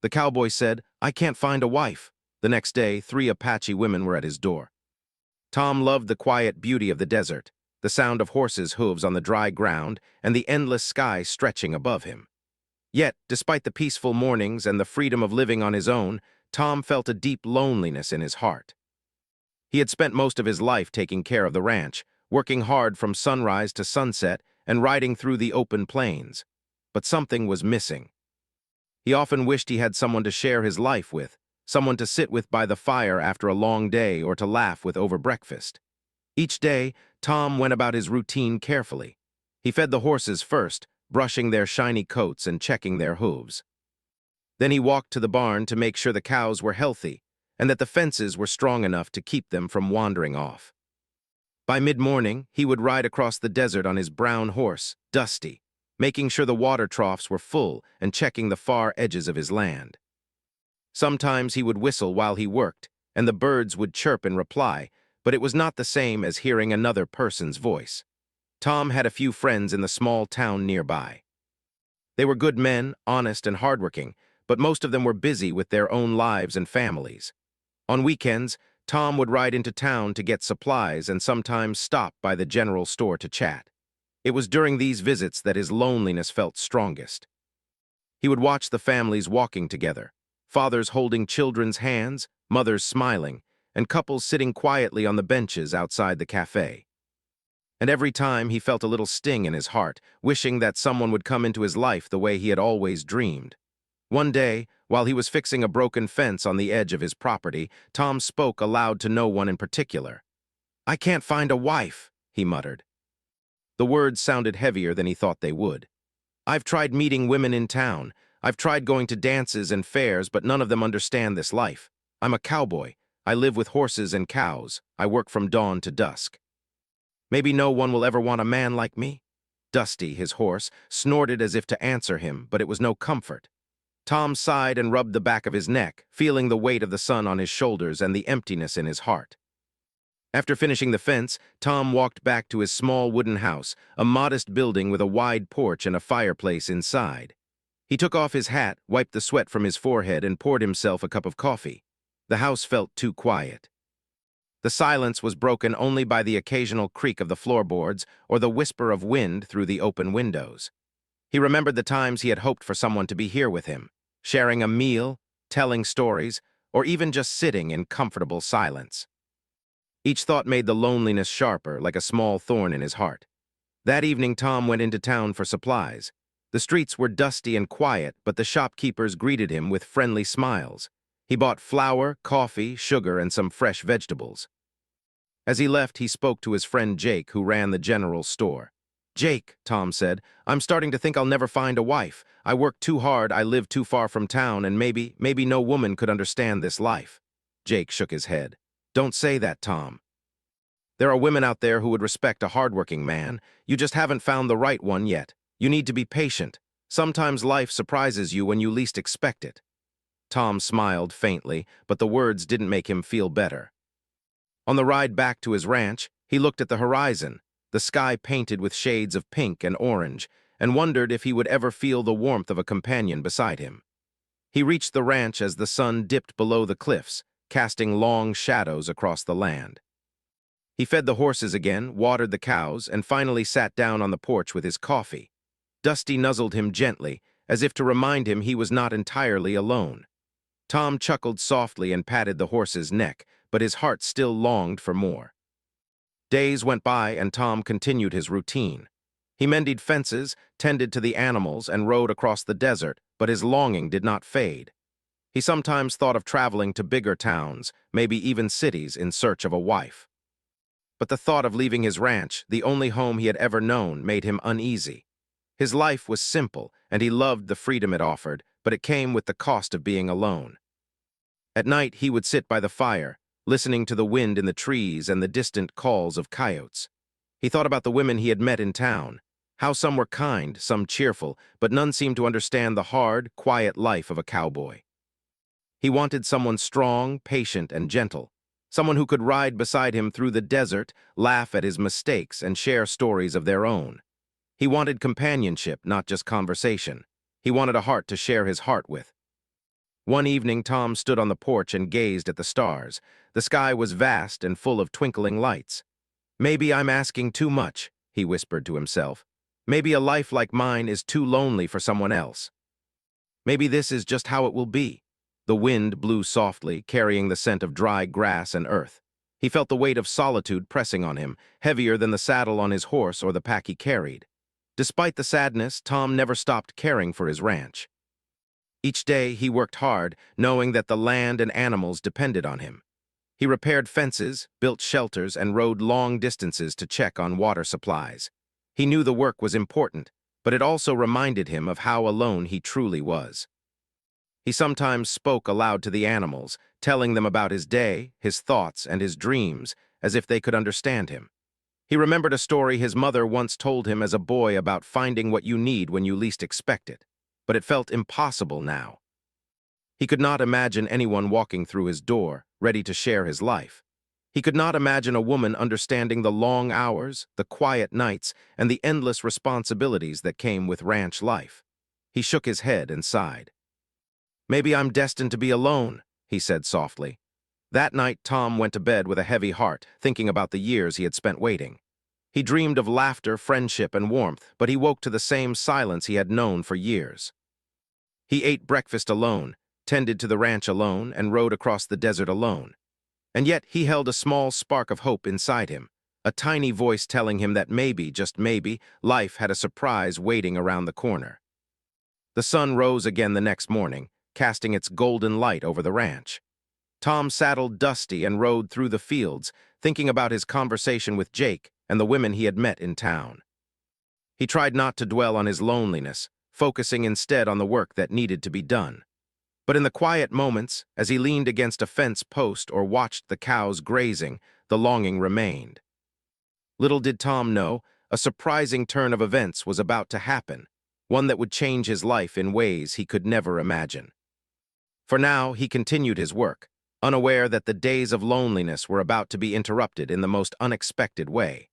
The cowboy said, "I can't find a wife." The next day, 3 Apache women were at his door. Tom loved the quiet beauty of the desert, the sound of horses' hooves on the dry ground, and the endless sky stretching above him. Yet, despite the peaceful mornings and the freedom of living on his own, Tom felt a deep loneliness in his heart. He had spent most of his life taking care of the ranch, working hard from sunrise to sunset and riding through the open plains. But something was missing. He often wished he had someone to share his life with, someone to sit with by the fire after a long day or to laugh with over breakfast. Each day, Tom went about his routine carefully. He fed the horses first, brushing their shiny coats and checking their hooves. Then he walked to the barn to make sure the cows were healthy and that the fences were strong enough to keep them from wandering off. By mid-morning, he would ride across the desert on his brown horse, Dusty, making sure the water troughs were full and checking the far edges of his land. Sometimes he would whistle while he worked, and the birds would chirp in reply, but it was not the same as hearing another person's voice. Tom had a few friends in the small town nearby. They were good men, honest and hardworking, but most of them were busy with their own lives and families. On weekends, Tom would ride into town to get supplies and sometimes stop by the general store to chat. It was during these visits that his loneliness felt strongest. He would watch the families walking together, fathers holding children's hands, mothers smiling, and couples sitting quietly on the benches outside the cafe. And every time he felt a little sting in his heart, wishing that someone would come into his life the way he had always dreamed. One day, while he was fixing a broken fence on the edge of his property, Tom spoke aloud to no one in particular. "I can't find a wife," he muttered. The words sounded heavier than he thought they would. "I've tried meeting women in town. I've tried going to dances and fairs, but none of them understand this life. I'm a cowboy. I live with horses and cows. I work from dawn to dusk. Maybe no one will ever want a man like me." Dusty, his horse, snorted as if to answer him, but it was no comfort. Tom sighed and rubbed the back of his neck, feeling the weight of the sun on his shoulders and the emptiness in his heart. After finishing the fence, Tom walked back to his small wooden house, a modest building with a wide porch and a fireplace inside. He took off his hat, wiped the sweat from his forehead, and poured himself a cup of coffee. The house felt too quiet. The silence was broken only by the occasional creak of the floorboards or the whisper of wind through the open windows. He remembered the times he had hoped for someone to be here with him, sharing a meal, telling stories, or even just sitting in comfortable silence. Each thought made the loneliness sharper, like a small thorn in his heart. That evening, Tom went into town for supplies. The streets were dusty and quiet, but the shopkeepers greeted him with friendly smiles. He bought flour, coffee, sugar, and some fresh vegetables. As he left, he spoke to his friend Jake, who ran the general store. "Jake," Tom said, "I'm starting to think I'll never find a wife. I work too hard, I live too far from town, and maybe no woman could understand this life." Jake shook his head. "Don't say that, Tom. There are women out there who would respect a hardworking man. You just haven't found the right one yet. You need to be patient. Sometimes life surprises you when you least expect it." Tom smiled faintly, but the words didn't make him feel better. On the ride back to his ranch, he looked at the horizon, the sky painted with shades of pink and orange, and wondered if he would ever feel the warmth of a companion beside him. He reached the ranch as the sun dipped below the cliffs, casting long shadows across the land. He fed the horses again, watered the cows, and finally sat down on the porch with his coffee. Dusty nuzzled him gently, as if to remind him he was not entirely alone. Tom chuckled softly and patted the horse's neck, but his heart still longed for more. Days went by and Tom continued his routine. He mended fences, tended to the animals, and rode across the desert, but his longing did not fade. He sometimes thought of traveling to bigger towns, maybe even cities, in search of a wife. But the thought of leaving his ranch, the only home he had ever known, made him uneasy. His life was simple, and he loved the freedom it offered, but it came with the cost of being alone. At night, he would sit by the fire, listening to the wind in the trees and the distant calls of coyotes. He thought about the women he had met in town, how some were kind, some cheerful, but none seemed to understand the hard, quiet life of a cowboy. He wanted someone strong, patient, and gentle, someone who could ride beside him through the desert, laugh at his mistakes, and share stories of their own. He wanted companionship, not just conversation. He wanted a heart to share his heart with. One evening, Tom stood on the porch and gazed at the stars. The sky was vast and full of twinkling lights. "Maybe I'm asking too much," he whispered to himself. "Maybe a life like mine is too lonely for someone else. Maybe this is just how it will be." The wind blew softly, carrying the scent of dry grass and earth. He felt the weight of solitude pressing on him, heavier than the saddle on his horse or the pack he carried. Despite the sadness, Tom never stopped caring for his ranch. Each day he worked hard, knowing that the land and animals depended on him. He repaired fences, built shelters, and rode long distances to check on water supplies. He knew the work was important, but it also reminded him of how alone he truly was. He sometimes spoke aloud to the animals, telling them about his day, his thoughts, and his dreams, as if they could understand him. He remembered a story his mother once told him as a boy about finding what you need when you least expect it, but it felt impossible now. He could not imagine anyone walking through his door, ready to share his life. He could not imagine a woman understanding the long hours, the quiet nights, and the endless responsibilities that came with ranch life. He shook his head and sighed. "Maybe I'm destined to be alone," he said softly. That night, Tom went to bed with a heavy heart, thinking about the years he had spent waiting. He dreamed of laughter, friendship, and warmth, but he woke to the same silence he had known for years. He ate breakfast alone, tended to the ranch alone, and rode across the desert alone. And yet he held a small spark of hope inside him, a tiny voice telling him that maybe, just maybe, life had a surprise waiting around the corner. The sun rose again the next morning, casting its golden light over the ranch. Tom saddled Dusty and rode through the fields, thinking about his conversation with Jake and the women he had met in town. He tried not to dwell on his loneliness, focusing instead on the work that needed to be done. But in the quiet moments, as he leaned against a fence post or watched the cows grazing, the longing remained. Little did Tom know, a surprising turn of events was about to happen, one that would change his life in ways he could never imagine. For now, he continued his work, unaware that the days of loneliness were about to be interrupted in the most unexpected way.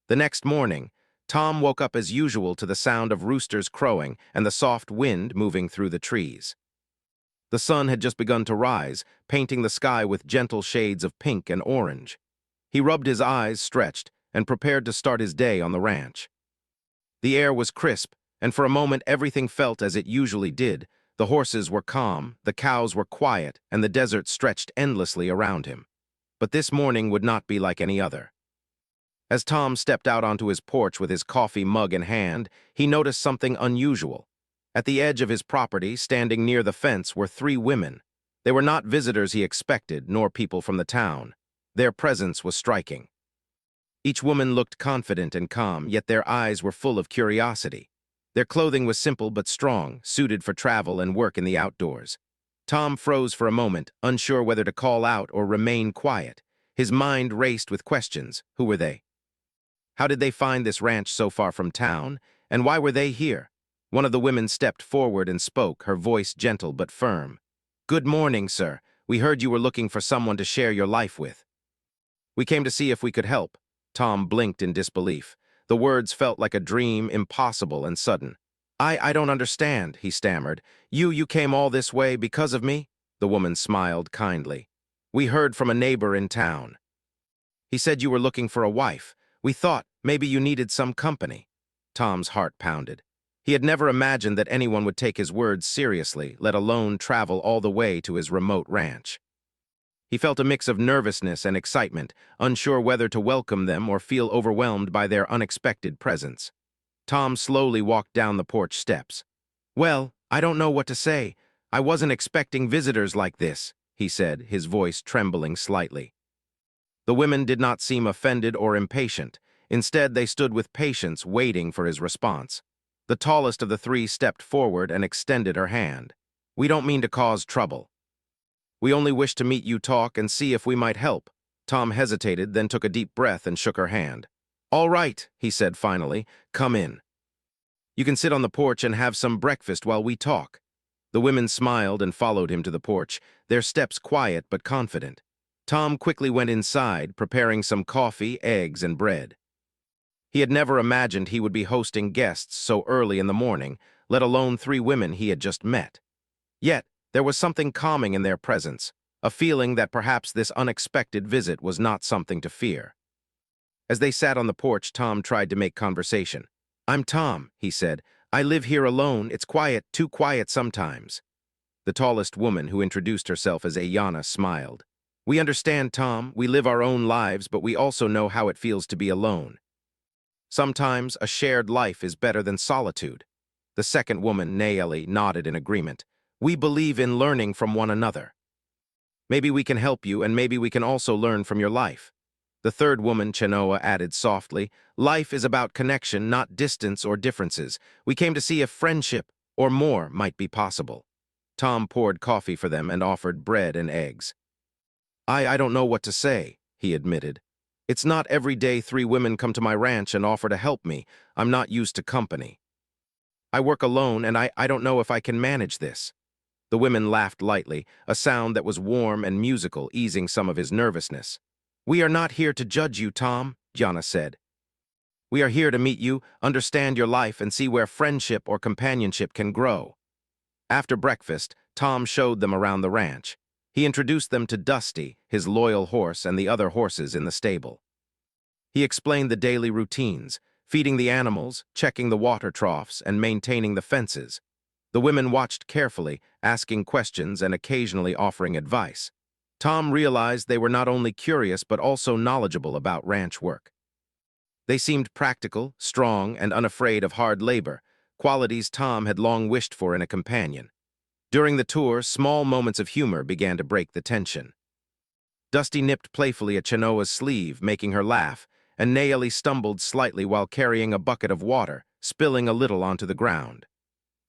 The next morning, Tom woke up as usual to the sound of roosters crowing and the soft wind moving through the trees. The sun had just begun to rise, painting the sky with gentle shades of pink and orange. He rubbed his eyes, stretched, and prepared to start his day on the ranch. The air was crisp, and for a moment everything felt as it usually did. The horses were calm, the cows were quiet, and the desert stretched endlessly around him. But this morning would not be like any other. As Tom stepped out onto his porch with his coffee mug in hand, he noticed something unusual. At the edge of his property, standing near the fence, were 3 women. They were not visitors he expected, nor people from the town. Their presence was striking. Each woman looked confident and calm, yet their eyes were full of curiosity. Their clothing was simple but strong, suited for travel and work in the outdoors. Tom froze for a moment, unsure whether to call out or remain quiet. His mind raced with questions. Who were they? How did they find this ranch so far from town? And why were they here? One of the women stepped forward and spoke, her voice gentle but firm. "Good morning, sir. We heard you were looking for someone to share your life with." "We came to see if we could help." Tom blinked in disbelief. The words felt like a dream, impossible and sudden. I don't understand," he stammered. You came all this way because of me?" The woman smiled kindly. "We heard from a neighbor in town. He said you were looking for a wife. We thought maybe you needed some company." Tom's heart pounded. He had never imagined that anyone would take his words seriously, let alone travel all the way to his remote ranch. He felt a mix of nervousness and excitement, unsure whether to welcome them or feel overwhelmed by their unexpected presence. Tom slowly walked down the porch steps. "Well, I don't know what to say. I wasn't expecting visitors like this," he said, his voice trembling slightly. The women did not seem offended or impatient. Instead, they stood with patience, waiting for his response. The tallest of the 3 stepped forward and extended her hand. "We don't mean to cause trouble. We only wish to meet you, talk, and see if we might help." Tom hesitated, then took a deep breath and shook her hand. "All right," he said finally. "Come in. You can sit on the porch and have some breakfast while we talk." The women smiled and followed him to the porch, their steps quiet but confident. Tom quickly went inside, preparing some coffee, eggs, and bread. He had never imagined he would be hosting guests so early in the morning, let alone 3 women he had just met. Yet, There was something calming in their presence, a feeling that perhaps this unexpected visit was not something to fear. As they sat on the porch, Tom tried to make conversation. "I'm Tom," he said. "I live here alone. It's quiet, too quiet sometimes." The tallest woman, who introduced herself as Ayana, smiled. "We understand, Tom. We live our own lives, but we also know how it feels to be alone. Sometimes a shared life is better than solitude." The second woman, Nayeli, nodded in agreement. "We believe in learning from one another. Maybe we can help you, and maybe we can also learn from your life." The third woman, Chenoa, added softly, "Life is about connection, not distance or differences. We came to see if friendship, or more, might be possible." Tom poured coffee for them and offered bread and eggs. I don't know what to say," he admitted. "It's not every day 3 women come to my ranch and offer to help me. I'm not used to company. I work alone, and I don't know if I can manage this." The women laughed lightly, a sound that was warm and musical, easing some of his nervousness. "We are not here to judge you, Tom," Yana said. "We are here to meet you, understand your life, and see where friendship or companionship can grow." After breakfast, Tom showed them around the ranch. He introduced them to Dusty, his loyal horse, and the other horses in the stable. He explained the daily routines, feeding the animals, checking the water troughs, and maintaining the fences. The women watched carefully, asking questions and occasionally offering advice. Tom realized they were not only curious but also knowledgeable about ranch work. They seemed practical, strong, and unafraid of hard labor, qualities Tom had long wished for in a companion. During the tour, small moments of humor began to break the tension. Dusty nipped playfully at Chenoa's sleeve, making her laugh, and Nayeli stumbled slightly while carrying a bucket of water, spilling a little onto the ground.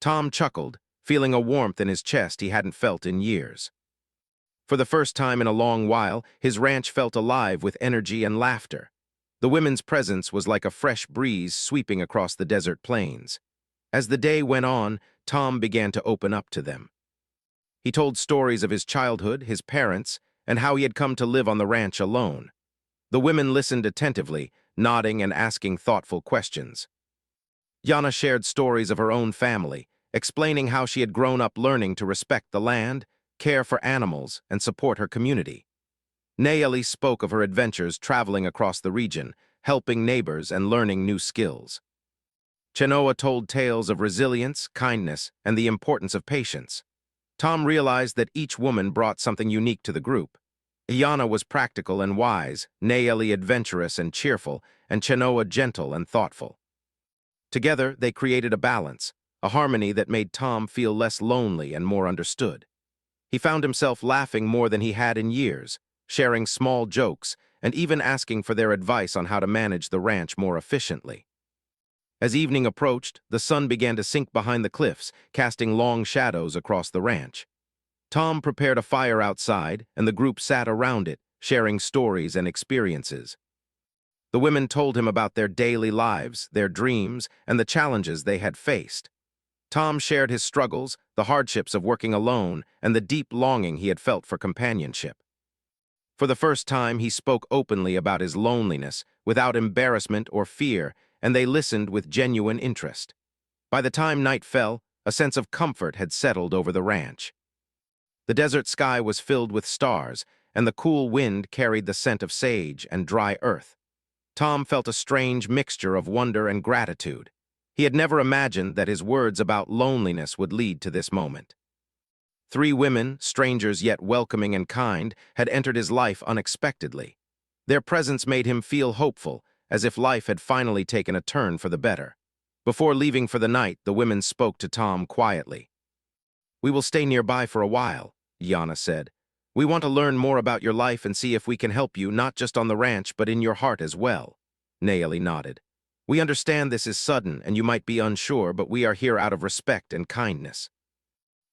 Tom chuckled, feeling a warmth in his chest he hadn't felt in years. For the first time in a long while, his ranch felt alive with energy and laughter. The women's presence was like a fresh breeze sweeping across the desert plains. As the day went on, Tom began to open up to them. He told stories of his childhood, his parents, and how he had come to live on the ranch alone. The women listened attentively, nodding and asking thoughtful questions. Yana shared stories of her own family, explaining how she had grown up learning to respect the land, care for animals, and support her community. Nayeli spoke of her adventures traveling across the region, helping neighbors and learning new skills. Chenoa told tales of resilience, kindness, and the importance of patience. Tom realized that each woman brought something unique to the group. Iana was practical and wise, Nayeli adventurous and cheerful, and Chenoa gentle and thoughtful. Together, they created a balance, a harmony that made Tom feel less lonely and more understood. He found himself laughing more than he had in years, sharing small jokes, and even asking for their advice on how to manage the ranch more efficiently. As evening approached, the sun began to sink behind the cliffs, casting long shadows across the ranch. Tom prepared a fire outside, and the group sat around it, sharing stories and experiences. The women told him about their daily lives, their dreams, and the challenges they had faced. Tom shared his struggles, the hardships of working alone, and the deep longing he had felt for companionship. For the first time, he spoke openly about his loneliness, without embarrassment or fear, and they listened with genuine interest. By the time night fell, a sense of comfort had settled over the ranch. The desert sky was filled with stars, and the cool wind carried the scent of sage and dry earth. Tom felt a strange mixture of wonder and gratitude. He had never imagined that his words about loneliness would lead to this moment. 3 women, strangers yet welcoming and kind, had entered his life unexpectedly. Their presence made him feel hopeful, as if life had finally taken a turn for the better. Before leaving for the night, the women spoke to Tom quietly. "We will stay nearby for a while," Yana said. "We want to learn more about your life and see if we can help you, not just on the ranch, but in your heart as well." Nayeli nodded. "We understand this is sudden and you might be unsure, but we are here out of respect and kindness.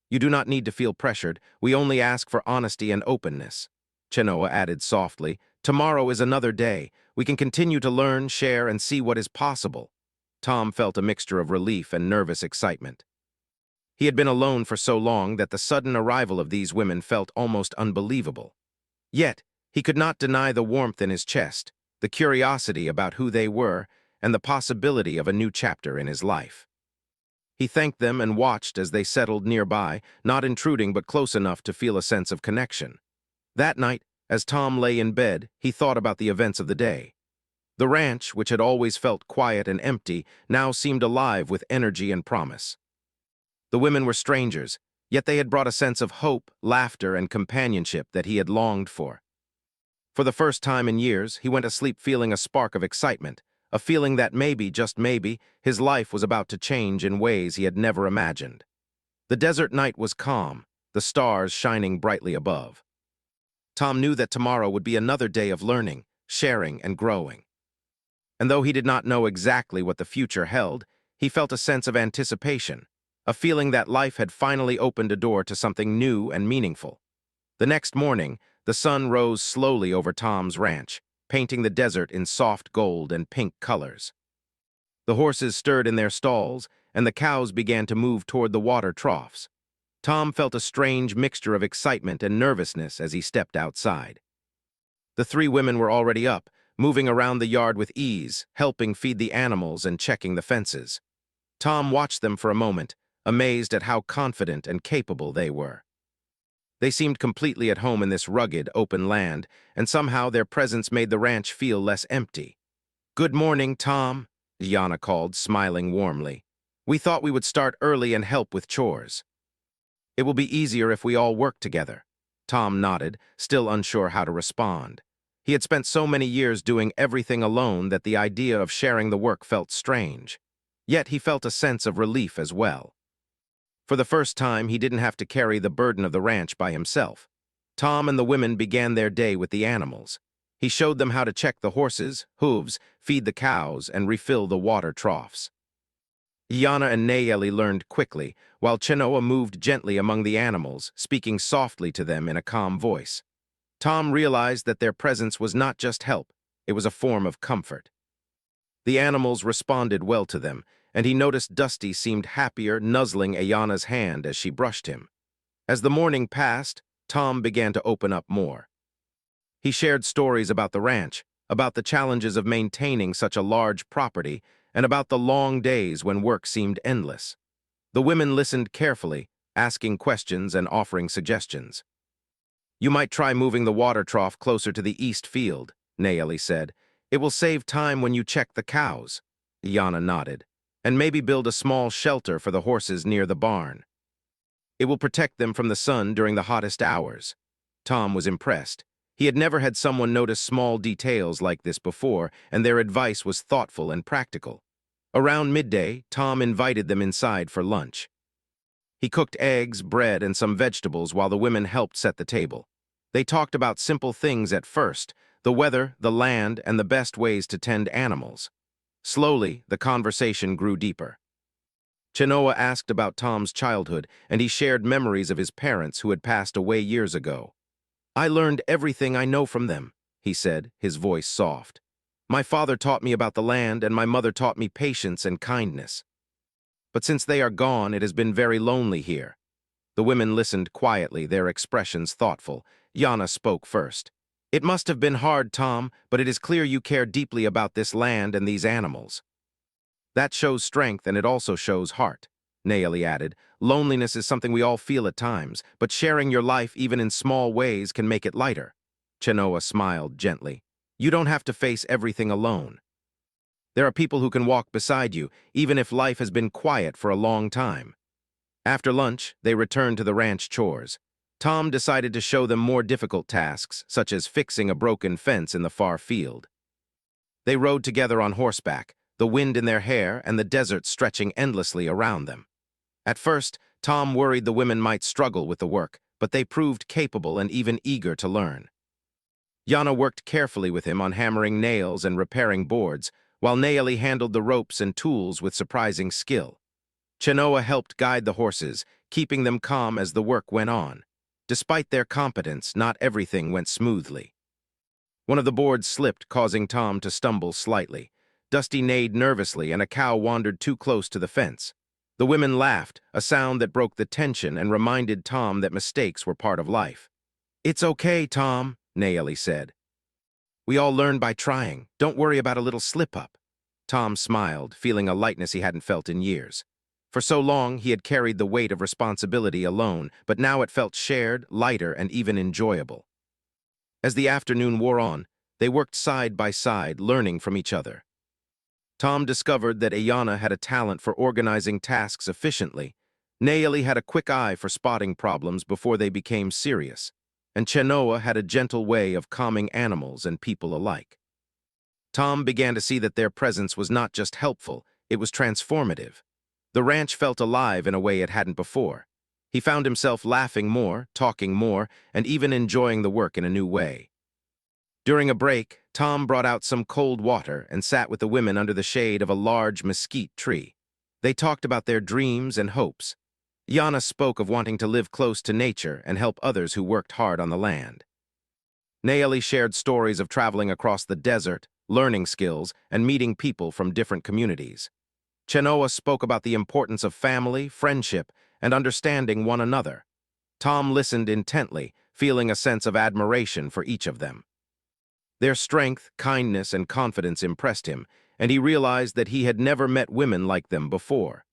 You do not need to feel pressured. We only ask for honesty and openness." Chenoa added softly, "Tomorrow is another day. We can continue to learn, share, and see what is possible." Tom felt a mixture of relief and nervous excitement. He had been alone for so long that the sudden arrival of these women felt almost unbelievable. Yet, he could not deny the warmth in his chest, the curiosity about who they were, and the possibility of a new chapter in his life. He thanked them and watched as they settled nearby, not intruding but close enough to feel a sense of connection. That night, as Tom lay in bed, he thought about the events of the day. The ranch, which had always felt quiet and empty, now seemed alive with energy and promise. The women were strangers, yet they had brought a sense of hope, laughter, and companionship that he had longed for. For the first time in years, he went to sleep feeling a spark of excitement, a feeling that maybe, just maybe, his life was about to change in ways he had never imagined. The desert night was calm, the stars shining brightly above. Tom knew that tomorrow would be another day of learning, sharing, and growing. And though he did not know exactly what the future held, he felt a sense of anticipation, a feeling that life had finally opened a door to something new and meaningful. The next morning, the sun rose slowly over Tom's ranch, painting the desert in soft gold and pink colors. The horses stirred in their stalls, and the cows began to move toward the water troughs. Tom felt a strange mixture of excitement and nervousness as he stepped outside. The three women were already up, moving around the yard with ease, helping feed the animals and checking the fences. Tom watched them for a moment, amazed at how confident and capable they were. They seemed completely at home in this rugged, open land, and somehow their presence made the ranch feel less empty. "Good morning, Tom," Yana called, smiling warmly. "We thought we would start early and help with chores." "It will be easier if we all work together." Tom nodded, still unsure how to respond. He had spent so many years doing everything alone that the idea of sharing the work felt strange. Yet he felt a sense of relief as well. For the first time, he didn't have to carry the burden of the ranch by himself. Tom and the women began their day with the animals. He showed them how to check the horses' hooves, feed the cows, and refill the water troughs. Yana and Nayeli learned quickly, while Chenoa moved gently among the animals, speaking softly to them in a calm voice. Tom realized that their presence was not just help, it was a form of comfort. The animals responded well to them, and he noticed Dusty seemed happier nuzzling Ayana's hand as she brushed him. As the morning passed, Tom began to open up more. He shared stories about the ranch, about the challenges of maintaining such a large property, and about the long days when work seemed endless. The women listened carefully, asking questions and offering suggestions. "You might try moving the water trough closer to the east field," Nayeli said. "It will save time when you check the cows." Yana nodded. "And maybe build a small shelter for the horses near the barn. It will protect them from the sun during the hottest hours." Tom was impressed. He had never had someone notice small details like this before, and their advice was thoughtful and practical. Around midday, Tom invited them inside for lunch. He cooked eggs, bread, and some vegetables while the women helped set the table. They talked about simple things at first: the weather, the land, and the best ways to tend animals. Slowly, the conversation grew deeper. Chenoa asked about Tom's childhood, and he shared memories of his parents who had passed away years ago. "I learned everything I know from them," he said, his voice soft. "My father taught me about the land, and my mother taught me patience and kindness. But since they are gone, it has been very lonely here." The women listened quietly, their expressions thoughtful. Yana spoke first. "It must have been hard, Tom, but it is clear you care deeply about this land and these animals." "That shows strength, and it also shows heart," Nayeli added. "Loneliness is something we all feel at times, but sharing your life even in small ways can make it lighter." Chenoa smiled gently. "You don't have to face everything alone. There are people who can walk beside you, even if life has been quiet for a long time." After lunch, they returned to the ranch chores. Tom decided to show them more difficult tasks, such as fixing a broken fence in the far field. They rode together on horseback, the wind in their hair and the desert stretching endlessly around them. At first, Tom worried the women might struggle with the work, but they proved capable and even eager to learn. Yana worked carefully with him on hammering nails and repairing boards, while Nayeli handled the ropes and tools with surprising skill. Chenoa helped guide the horses, keeping them calm as the work went on. Despite their competence, not everything went smoothly. One of the boards slipped, causing Tom to stumble slightly. Dusty neighed nervously, and a cow wandered too close to the fence. The women laughed, a sound that broke the tension and reminded Tom that mistakes were part of life. "It's okay, Tom," Nayeli said. "We all learn by trying. Don't worry about a little slip-up." Tom smiled, feeling a lightness he hadn't felt in years. For so long, he had carried the weight of responsibility alone, but now it felt shared, lighter, and even enjoyable. As the afternoon wore on, they worked side by side, learning from each other. Tom discovered that Ayana had a talent for organizing tasks efficiently. Nayeli had a quick eye for spotting problems before they became serious, and Chenoa had a gentle way of calming animals and people alike. Tom began to see that their presence was not just helpful, it was transformative. The ranch felt alive in a way it hadn't before. He found himself laughing more, talking more, and even enjoying the work in a new way. During a break, Tom brought out some cold water and sat with the women under the shade of a large mesquite tree. They talked about their dreams and hopes. Yana spoke of wanting to live close to nature and help others who worked hard on the land. Nayeli shared stories of traveling across the desert, learning skills, and meeting people from different communities. Chenoa spoke about the importance of family, friendship, and understanding one another. Tom listened intently, feeling a sense of admiration for each of them. Their strength, kindness, and confidence impressed him, and he realized that he had never met women like them before.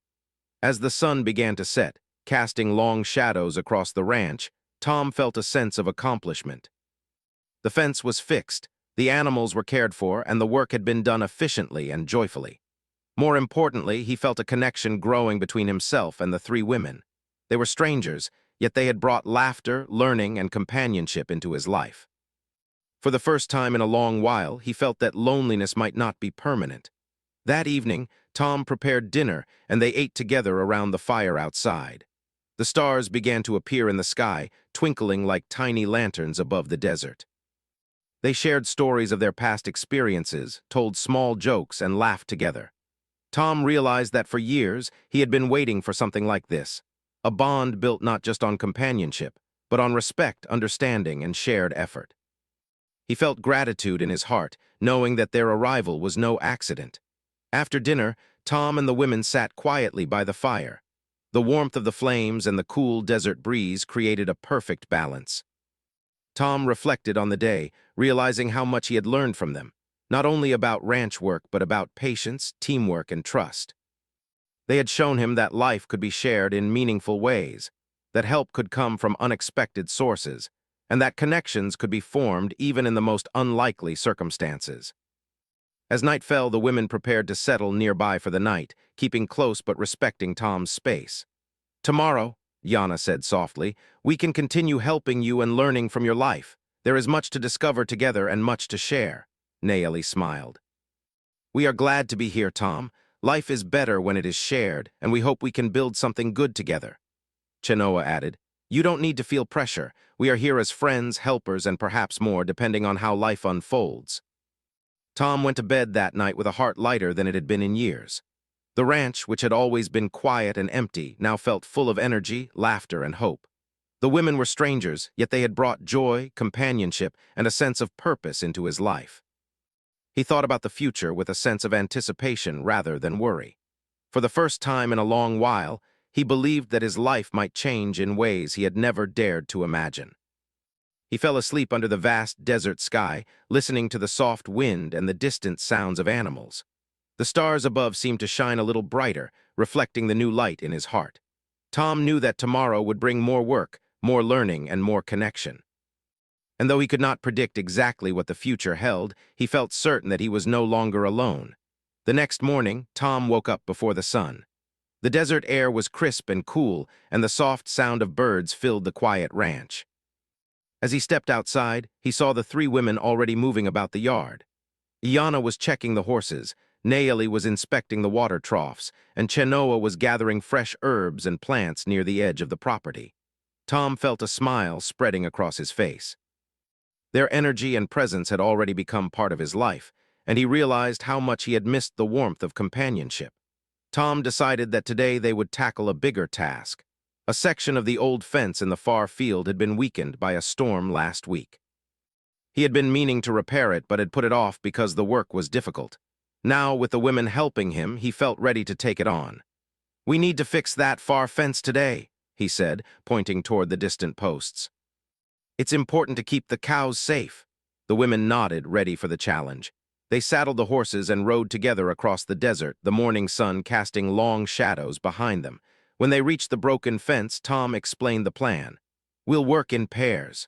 As the sun began to set, casting long shadows across the ranch, Tom felt a sense of accomplishment. The fence was fixed, the animals were cared for, and the work had been done efficiently and joyfully. More importantly, he felt a connection growing between himself and the three women. They were strangers, yet they had brought laughter, learning, and companionship into his life. For the first time in a long while, he felt that loneliness might not be permanent. That evening, Tom prepared dinner, and they ate together around the fire outside. The stars began to appear in the sky, twinkling like tiny lanterns above the desert. They shared stories of their past experiences, told small jokes, and laughed together. Tom realized that for years, he had been waiting for something like this, a bond built not just on companionship, but on respect, understanding, and shared effort. He felt gratitude in his heart, knowing that their arrival was no accident. After dinner, Tom and the women sat quietly by the fire. The warmth of the flames and the cool desert breeze created a perfect balance. Tom reflected on the day, realizing how much he had learned from them, not only about ranch work but about patience, teamwork, and trust. They had shown him that life could be shared in meaningful ways, that help could come from unexpected sources, and that connections could be formed even in the most unlikely circumstances. As night fell, the women prepared to settle nearby for the night, keeping close but respecting Tom's space. "Tomorrow," Yana said softly, "we can continue helping you and learning from your life. There is much to discover together and much to share." Nayeli smiled. "We are glad to be here, Tom. Life is better when it is shared, and we hope we can build something good together." Chenoa added, "You don't need to feel pressure. We are here as friends, helpers, and perhaps more, depending on how life unfolds." Tom went to bed that night with a heart lighter than it had been in years. The ranch, which had always been quiet and empty, now felt full of energy, laughter, and hope. The women were strangers, yet they had brought joy, companionship, and a sense of purpose into his life. He thought about the future with a sense of anticipation rather than worry. For the first time in a long while, he believed that his life might change in ways he had never dared to imagine. He fell asleep under the vast desert sky, listening to the soft wind and the distant sounds of animals. The stars above seemed to shine a little brighter, reflecting the new light in his heart. Tom knew that tomorrow would bring more work, more learning, and more connection. And though he could not predict exactly what the future held, he felt certain that he was no longer alone. The next morning, Tom woke up before the sun. The desert air was crisp and cool, and the soft sound of birds filled the quiet ranch. As he stepped outside, he saw the three women already moving about the yard. Iana was checking the horses, Nayeli was inspecting the water troughs, and Chenoa was gathering fresh herbs and plants near the edge of the property. Tom felt a smile spreading across his face. Their energy and presence had already become part of his life, and he realized how much he had missed the warmth of companionship. Tom decided that today they would tackle a bigger task. A section of the old fence in the far field had been weakened by a storm last week. He had been meaning to repair it, but had put it off because the work was difficult. Now, with the women helping him, he felt ready to take it on. "We need to fix that far fence today," he said, pointing toward the distant posts. "It's important to keep the cows safe." The women nodded, ready for the challenge. They saddled the horses and rode together across the desert, the morning sun casting long shadows behind them. When they reached the broken fence, Tom explained the plan. "We'll work in pairs.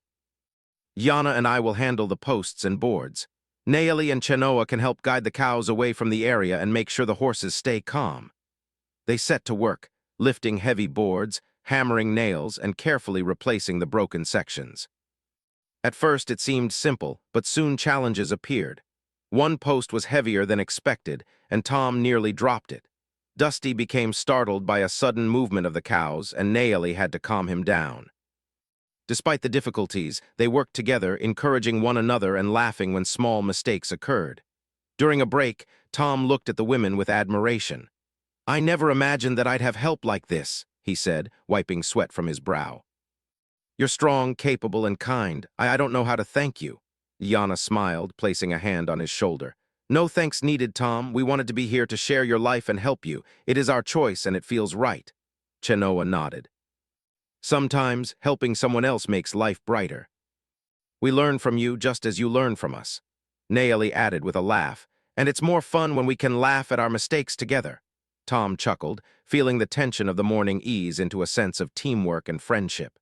Yana and I will handle the posts and boards. Naeli and Chenoa can help guide the cows away from the area and make sure the horses stay calm." They set to work, lifting heavy boards, hammering nails, and carefully replacing the broken sections. At first it seemed simple, but soon challenges appeared. One post was heavier than expected, and Tom nearly dropped it. Dusty became startled by a sudden movement of the cows, and Naeli had to calm him down. Despite the difficulties, they worked together, encouraging one another and laughing when small mistakes occurred. During a break, Tom looked at the women with admiration. "I never imagined that I'd have help like this," he said, wiping sweat from his brow. "You're strong, capable, and kind. I don't know how to thank you." Yana smiled, placing a hand on his shoulder. "No thanks needed, Tom. We wanted to be here to share your life and help you. It is our choice, and it feels right." Chenoa nodded. "Sometimes, helping someone else makes life brighter. We learn from you just as you learn from us." Naeli added with a laugh, "And it's more fun when we can laugh at our mistakes together." Tom chuckled, feeling the tension of the morning ease into a sense of teamwork and friendship.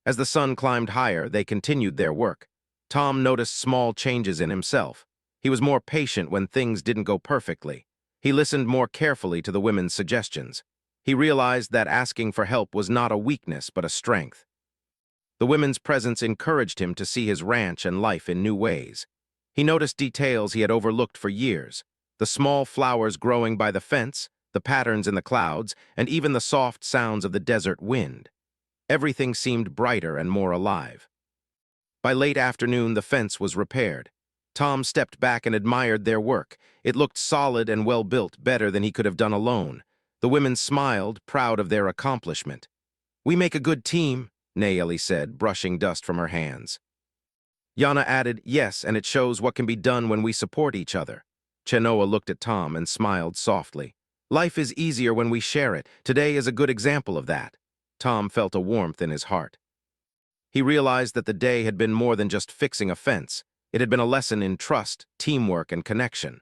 As the sun climbed higher, they continued their work. Tom noticed small changes in himself. He was more patient when things didn't go perfectly. He listened more carefully to the women's suggestions. He realized that asking for help was not a weakness but a strength. The women's presence encouraged him to see his ranch and life in new ways. He noticed details he had overlooked for years: the small flowers growing by the fence, the patterns in the clouds, and even the soft sounds of the desert wind. Everything seemed brighter and more alive. By late afternoon, the fence was repaired. Tom stepped back and admired their work. It looked solid and well-built, better than he could have done alone. The women smiled, proud of their accomplishment. "We make a good team," Naeli said, brushing dust from her hands. Yana added, "Yes, and it shows what can be done when we support each other." Chenoa looked at Tom and smiled softly. "Life is easier when we share it. Today is a good example of that." Tom felt a warmth in his heart. He realized that the day had been more than just fixing a fence. It had been a lesson in trust, teamwork, and connection.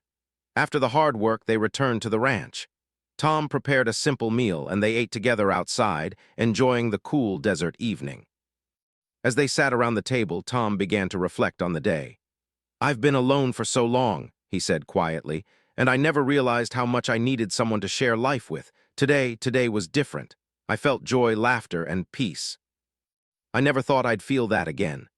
After the hard work, they returned to the ranch. Tom prepared a simple meal, and they ate together outside, enjoying the cool desert evening. As they sat around the table, Tom began to reflect on the day. "I've been alone for so long," he said quietly, "and I never realized how much I needed someone to share life with. Today was different. I felt joy, laughter, and peace. I never thought I'd feel that again."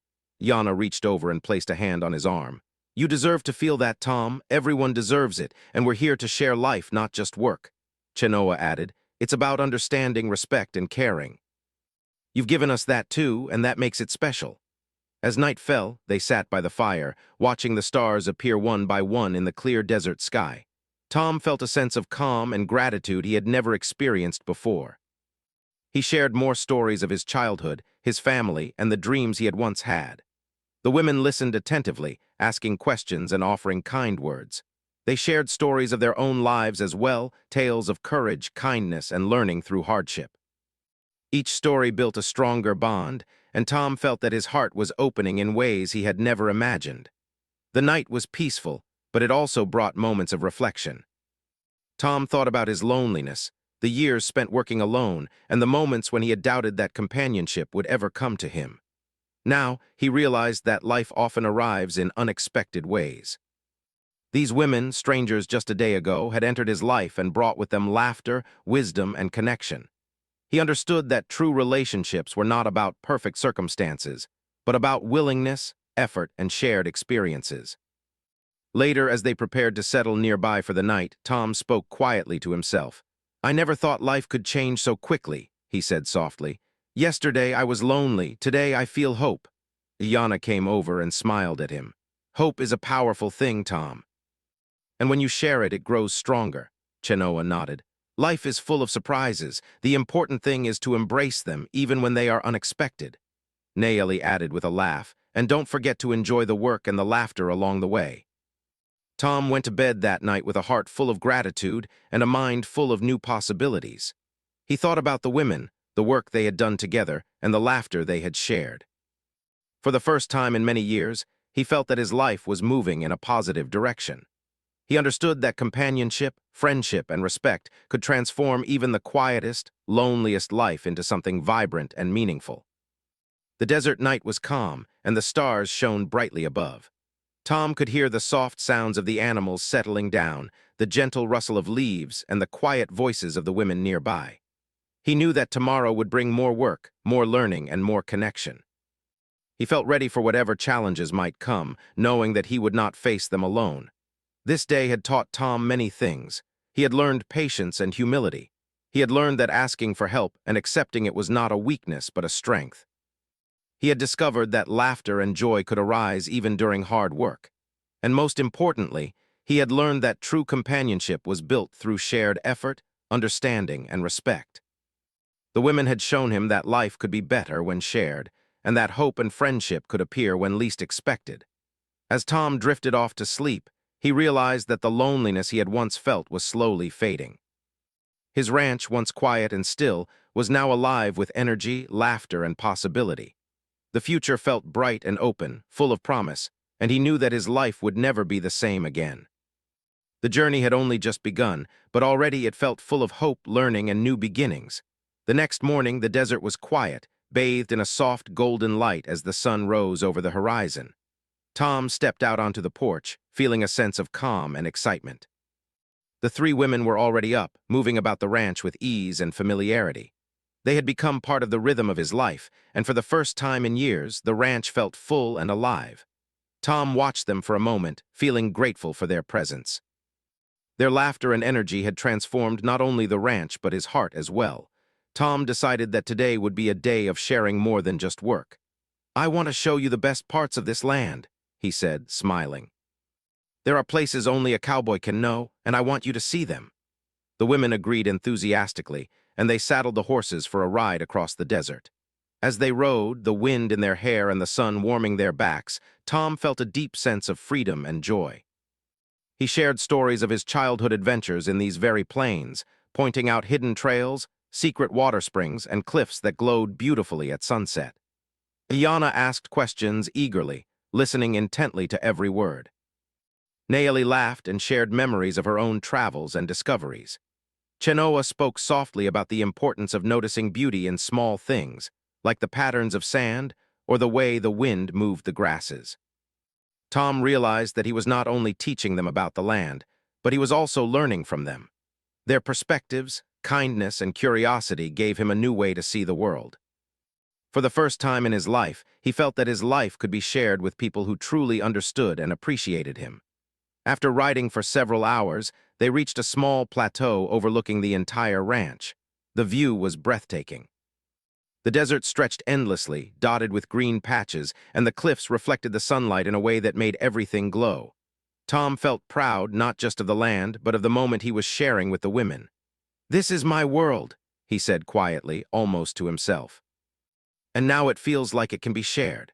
Yana reached over and placed a hand on his arm. "You deserve to feel that, Tom. Everyone deserves it, and we're here to share life, not just work." Chenoa added, "It's about understanding, respect, and caring. You've given us that too, and that makes it special." As night fell, they sat by the fire, watching the stars appear one by one in the clear desert sky. Tom felt a sense of calm and gratitude he had never experienced before. He shared more stories of his childhood, his family, and the dreams he had once had. The women listened attentively, asking questions and offering kind words. They shared stories of their own lives as well, tales of courage, kindness, and learning through hardship. Each story built a stronger bond, and Tom felt that his heart was opening in ways he had never imagined. The night was peaceful, but it also brought moments of reflection. Tom thought about his loneliness, the years spent working alone, and the moments when he had doubted that companionship would ever come to him. Now, he realized that life often arrives in unexpected ways. These women, strangers just a day ago, had entered his life and brought with them laughter, wisdom, and connection. He understood that true relationships were not about perfect circumstances, but about willingness, effort, and shared experiences. Later, as they prepared to settle nearby for the night, Tom spoke quietly to himself. "I never thought life could change so quickly," he said softly. "Yesterday I was lonely, today I feel hope." Yana came over and smiled at him. "Hope is a powerful thing, Tom. And when you share it, it grows stronger." Chenoa nodded. "Life is full of surprises. The important thing is to embrace them, even when they are unexpected." Naeli added with a laugh, "And don't forget to enjoy the work and the laughter along the way." Tom went to bed that night with a heart full of gratitude and a mind full of new possibilities. He thought about the women, the work they had done together, and the laughter they had shared. For the first time in many years, he felt that his life was moving in a positive direction. He understood that companionship, friendship, and respect could transform even the quietest, loneliest life into something vibrant and meaningful. The desert night was calm, and the stars shone brightly above. Tom could hear the soft sounds of the animals settling down, the gentle rustle of leaves, and the quiet voices of the women nearby. He knew that tomorrow would bring more work, more learning, and more connection. He felt ready for whatever challenges might come, knowing that he would not face them alone. This day had taught Tom many things. He had learned patience and humility. He had learned that asking for help and accepting it was not a weakness but a strength. He had discovered that laughter and joy could arise even during hard work. And most importantly, he had learned that true companionship was built through shared effort, understanding, and respect. The women had shown him that life could be better when shared, and that hope and friendship could appear when least expected. As Tom drifted off to sleep, he realized that the loneliness he had once felt was slowly fading. His ranch, once quiet and still, was now alive with energy, laughter, and possibility. The future felt bright and open, full of promise, and he knew that his life would never be the same again. The journey had only just begun, but already it felt full of hope, learning, and new beginnings. The next morning, the desert was quiet, bathed in a soft golden light as the sun rose over the horizon. Tom stepped out onto the porch, feeling a sense of calm and excitement. The three women were already up, moving about the ranch with ease and familiarity. They had become part of the rhythm of his life, and for the first time in years, the ranch felt full and alive. Tom watched them for a moment, feeling grateful for their presence. Their laughter and energy had transformed not only the ranch but his heart as well. Tom decided that today would be a day of sharing more than just work. "I want to show you the best parts of this land," he said, smiling. "There are places only a cowboy can know, and I want you to see them." The women agreed enthusiastically, and they saddled the horses for a ride across the desert. As they rode, the wind in their hair and the sun warming their backs, Tom felt a deep sense of freedom and joy. He shared stories of his childhood adventures in these very plains, pointing out hidden trails, secret water springs, and cliffs that glowed beautifully at sunset. Iana asked questions eagerly, listening intently to every word. Naomi laughed and shared memories of her own travels and discoveries. Chenoa spoke softly about the importance of noticing beauty in small things, like the patterns of sand or the way the wind moved the grasses. Tom realized that he was not only teaching them about the land, but he was also learning from them. Their perspectives, kindness, and curiosity gave him a new way to see the world. For the first time in his life, he felt that his life could be shared with people who truly understood and appreciated him. After riding for several hours, they reached a small plateau overlooking the entire ranch. The view was breathtaking. The desert stretched endlessly, dotted with green patches, and the cliffs reflected the sunlight in a way that made everything glow. Tom felt proud not just of the land, but of the moment he was sharing with the women. "This is my world," he said quietly, almost to himself. "And now it feels like it can be shared."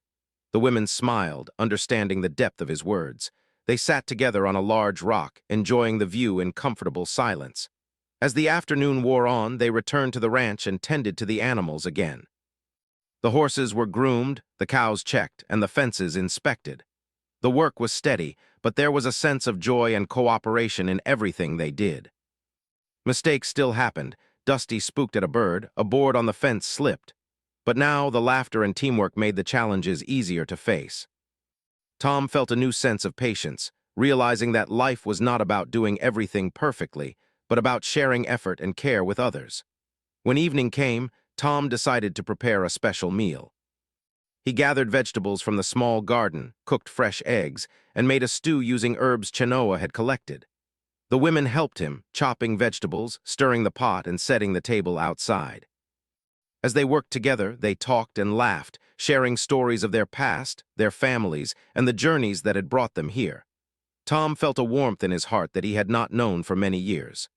The women smiled, understanding the depth of his words. They sat together on a large rock, enjoying the view in comfortable silence. As the afternoon wore on, they returned to the ranch and tended to the animals again. The horses were groomed, the cows checked, and the fences inspected. The work was steady, but there was a sense of joy and cooperation in everything they did. Mistakes still happened. Dusty spooked at a bird, a board on the fence slipped. But now the laughter and teamwork made the challenges easier to face. Tom felt a new sense of patience, realizing that life was not about doing everything perfectly, but about sharing effort and care with others. When evening came, Tom decided to prepare a special meal. He gathered vegetables from the small garden, cooked fresh eggs, and made a stew using herbs Chenoa had collected. The women helped him, chopping vegetables, stirring the pot, and setting the table outside. As they worked together, they talked and laughed, sharing stories of their past, their families, and the journeys that had brought them here. Tom felt a warmth in his heart that he had not known for many years.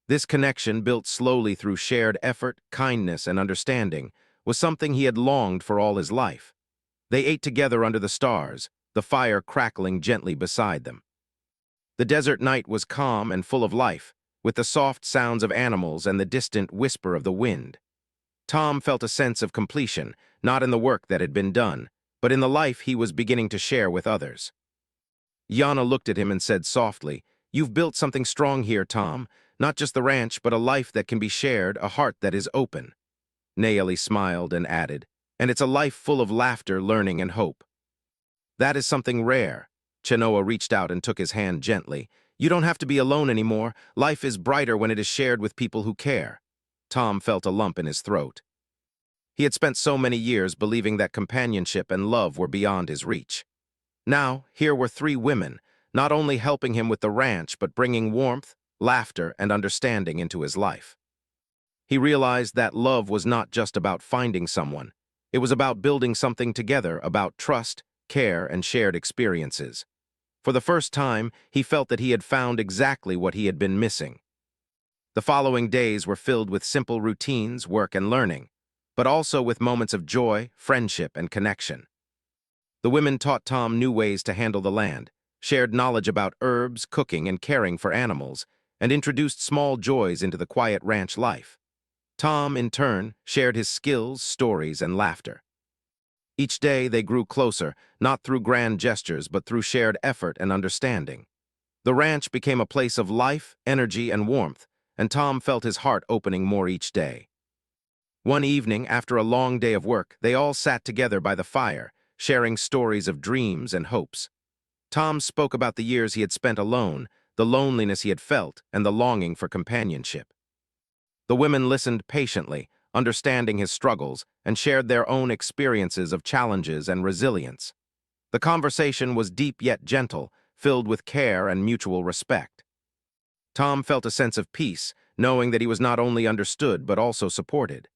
This connection, built slowly through shared effort, kindness, and understanding, was something he had longed for all his life. They ate together under the stars, the fire crackling gently beside them. The desert night was calm and full of life, with the soft sounds of animals and the distant whisper of the wind. Tom felt a sense of completion, not in the work that had been done, but in the life he was beginning to share with others. Yana looked at him and said softly, "You've built something strong here, Tom. Not just the ranch, but a life that can be shared, a heart that is open." Nayeli smiled and added, "And it's a life full of laughter, learning, and hope." "That is something rare." Chenoa reached out and took his hand gently. "You don't have to be alone anymore. Life is brighter when it is shared with people who care." Tom felt a lump in his throat. He had spent so many years believing that companionship and love were beyond his reach. Now, here were three women, not only helping him with the ranch, but bringing warmth, laughter, and understanding into his life. He realized that love was not just about finding someone. It was about building something together, about trust, care, and shared experiences. For the first time, he felt that he had found exactly what he had been missing. The following days were filled with simple routines, work, and learning, but also with moments of joy, friendship, and connection. The women taught Tom new ways to handle the land, shared knowledge about herbs, cooking, and caring for animals, and introduced small joys into the quiet ranch life. Tom, in turn, shared his skills, stories, and laughter. Each day they grew closer, not through grand gestures, but through shared effort and understanding. The ranch became a place of life, energy, and warmth, and Tom felt his heart opening more each day. One evening, after a long day of work, they all sat together by the fire, sharing stories of dreams and hopes. Tom spoke about the years he had spent alone, the loneliness he had felt, and the longing for companionship. The women listened patiently, understanding his struggles, and shared their own experiences of challenges and resilience. The conversation was deep yet gentle, filled with care and mutual respect. Tom felt a sense of peace, knowing that he was not only understood but also supported.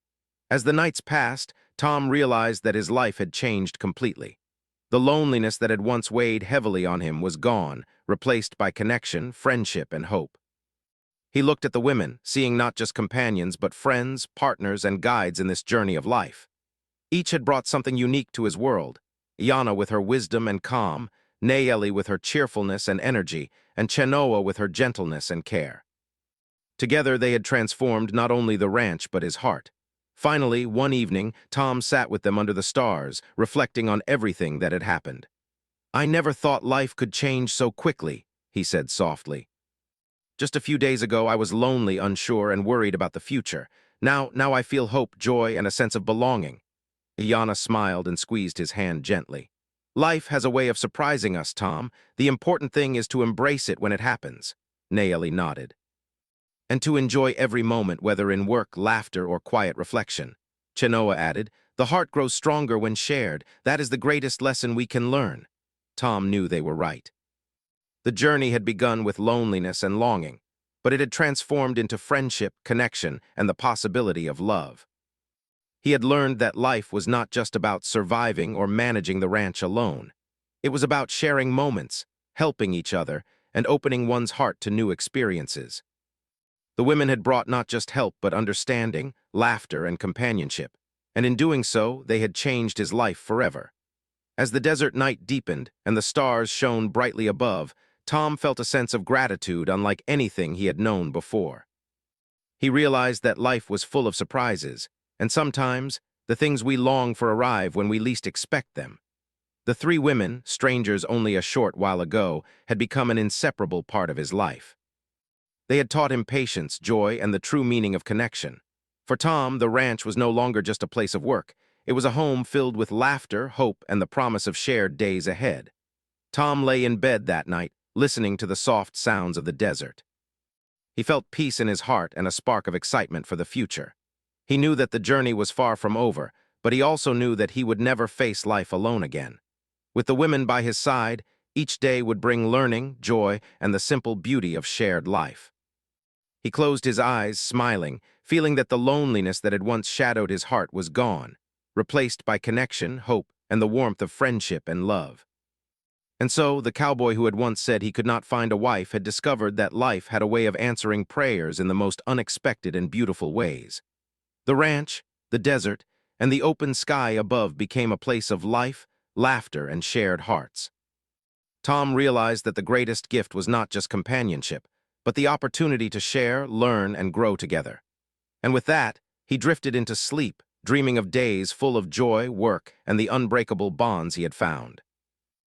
As the nights passed, Tom realized that his life had changed completely. The loneliness that had once weighed heavily on him was gone, replaced by connection, friendship, and hope. He looked at the women, seeing not just companions but friends, partners, and guides in this journey of life. Each had brought something unique to his world. Yana with her wisdom and calm, Nayeli with her cheerfulness and energy, and Chenoa with her gentleness and care. Together they had transformed not only the ranch but his heart. Finally, one evening, Tom sat with them under the stars, reflecting on everything that had happened. "I never thought life could change so quickly," he said softly. "Just a few days ago, I was lonely, unsure, and worried about the future. Now I feel hope, joy, and a sense of belonging." Iana smiled and squeezed his hand gently. "Life has a way of surprising us, Tom. The important thing is to embrace it when it happens." Nayeli nodded. "And to enjoy every moment, whether in work, laughter, or quiet reflection." Chenoa added, "The heart grows stronger when shared. That is the greatest lesson we can learn." Tom knew they were right. The journey had begun with loneliness and longing, but it had transformed into friendship, connection, and the possibility of love. He had learned that life was not just about surviving or managing the ranch alone. It was about sharing moments, helping each other, and opening one's heart to new experiences. The women had brought not just help but understanding, laughter, and companionship, and in doing so, they had changed his life forever. As the desert night deepened and the stars shone brightly above, Tom felt a sense of gratitude unlike anything he had known before. He realized that life was full of surprises, and sometimes the things we long for arrive when we least expect them. The three women, strangers only a short while ago, had become an inseparable part of his life. They had taught him patience, joy, and the true meaning of connection. For Tom, the ranch was no longer just a place of work. It was a home filled with laughter, hope, and the promise of shared days ahead. Tom lay in bed that night, listening to the soft sounds of the desert. He felt peace in his heart and a spark of excitement for the future. He knew that the journey was far from over, but he also knew that he would never face life alone again. With the women by his side, each day would bring learning, joy, and the simple beauty of shared life. He closed his eyes, smiling, feeling that the loneliness that had once shadowed his heart was gone, replaced by connection, hope, and the warmth of friendship and love. And so, the cowboy who had once said he could not find a wife had discovered that life had a way of answering prayers in the most unexpected and beautiful ways. The ranch, the desert, and the open sky above became a place of life, laughter, and shared hearts. Tom realized that the greatest gift was not just companionship, but the opportunity to share, learn, and grow together. And with that, he drifted into sleep, dreaming of days full of joy, work, and the unbreakable bonds he had found.